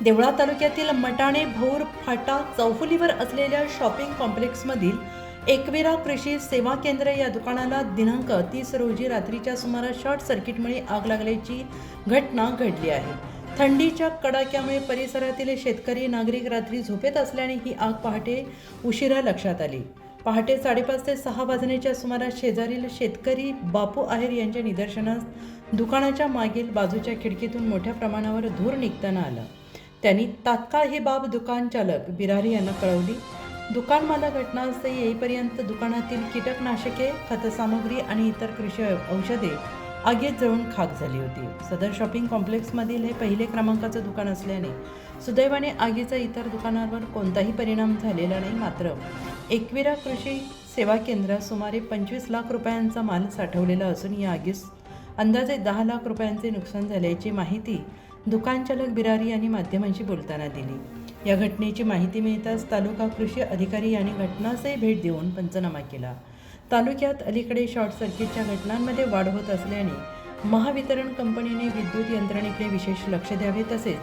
देवळा तालुक्यातील मटाणे भौर फाटा चौफुलीवर असलेल्या शॉपिंग कॉम्प्लेक्समधील एकविरा कृषी सेवा केंद्र या दुकानाला दिनांक 30 रोजी रात्रीच्या सुमारास शॉर्ट सर्किटमुळे आग लागल्याची घटना घडली आहे. थंडीच्या कडाक्यामुळे परिसरातील शेतकरी नागरिक रात्री झोपेत असल्याने ही आग पहाटे उशिरा लक्षात आली. पहाटे 5:30 ते 6 वाजण्याच्या सुमारास शेजारील शेतकरी बापू आहेर यांच्या निदर्शनास दुकानाच्या मागील बाजूच्या खिडकीतून मोठ्या प्रमाणावर धूर निघताना आला. त्यांनी तात्काळ ही बाब दुकान चालक बिरारी यांना कळवली. दुकान मालक घटनास्थळी येईपर्यंत दुकानातील कीटकनाशके, खतसामुग्री आणि इतर कृषी औषधे आगीत जळून खाक झाली होती. सदर शॉपिंग कॉम्प्लेक्समधील हे पहिले क्रमांकाचं दुकान असल्याने सुदैवाने आगीचा इतर दुकानांवर कोणताही परिणाम झालेला नाही. मात्र एकविरा कृषी सेवा केंद्रात सुमारे 25 लाख रुपयांचा माल साठवलेला असून या आगीस अंदाजे 10 लाख रुपयांचे नुकसान झाल्याची माहिती दुकानचालक बिरारी यांनी माध्यमांशी बोलताना दिली. या घटनेची माहिती मिळताच तालुका कृषी अधिकारी यांनी घटनास्थळी भेट देऊन पंचनामा केला. तालुक्यात अलीकडे शॉर्ट सर्किटच्या घटनांमध्ये वाढ होत असल्याने महावितरण कंपनीने विद्युत यंत्रणेकडे विशेष लक्ष द्यावे, तसेच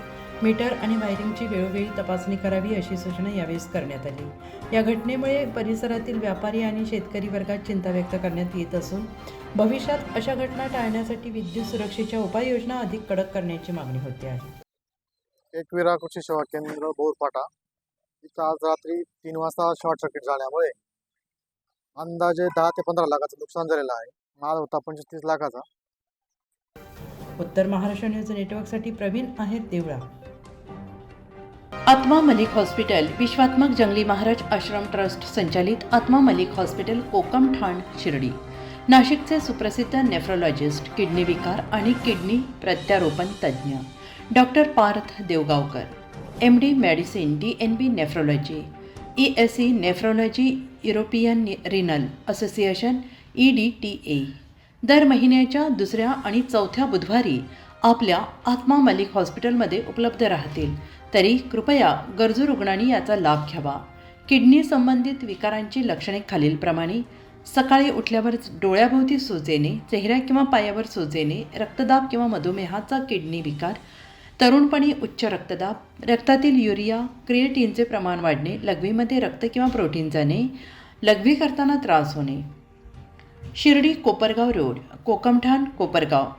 मीटर आणि वायरिंगची वेळोवेळी तपासणी करावी अशी सूचना यावेळी करण्यात आली. या घटनेमुळे परिसरातील व्यापारी आणि शेतकरी वर्गात चिंता व्यक्त करण्यात येत असून भविष्यात अशा घटना टाळण्यासाठी विद्युत सुरक्षेच्या उपाययोजना अधिक कडक करण्याची मागणी होते आहे. एकविरा कृषी सेवा केंद्र बोरपाटा इथं आज रात्री 3 वाजता शॉर्ट सर्किट झाल्यामुळे अंदाजे 10 ते 15 लाखाचं नुकसान झालेलं आहे. माल होता 25-30 लाखाचा. उत्तर महाराष्ट्र न्यूज नेटवर्कसाठी प्रवीण आहेर, देवळा. आत्मा मलिक हॉस्पिटल विश्वात्मक जंगली महाराज आश्रम ट्रस्ट संचालित आत्मा मलिक हॉस्पिटल कोकम ठाण शिर्डी. नाशिकचे सुप्रसिद्ध नेफ्रोलॉजिस्ट, किडनी विकार आणि किडनी प्रत्यारोपण तज्ज्ञ doctor Parth Devgaonkar, MD medicine, DNB nephrology, ESE nephrology, European renal association EDTA. दर महिन्याच्या 2ऱ्या आणि 4थ्या बुधवारी आपल्या आत्मा मलिक हॉस्पिटलमध्ये उपलब्ध राहतील. तरी कृपया गरजू रुग्णांनी याचा लाभ घ्यावा. किडनी संबंधित विकारांची लक्षणे खालीलप्रमाणे: सकाळी उठल्यावर डोळ्याभोवती सूज येणे, चेहऱ्या किंवा पायावर सूज येणे, रक्तदाब किंवा मधुमेहाचा किडनी विकार, तरुणपणी उच्च रक्तदाब, रक्तातील युरिया क्रिएटिनचे प्रमाण वाढणे, लघवीमध्ये रक्त किंवा प्रोटीन जाणे, लघवी करताना त्रास होणे. शिर्डी कोपरगाव रोड, कोकमठाण, कोपरगाव.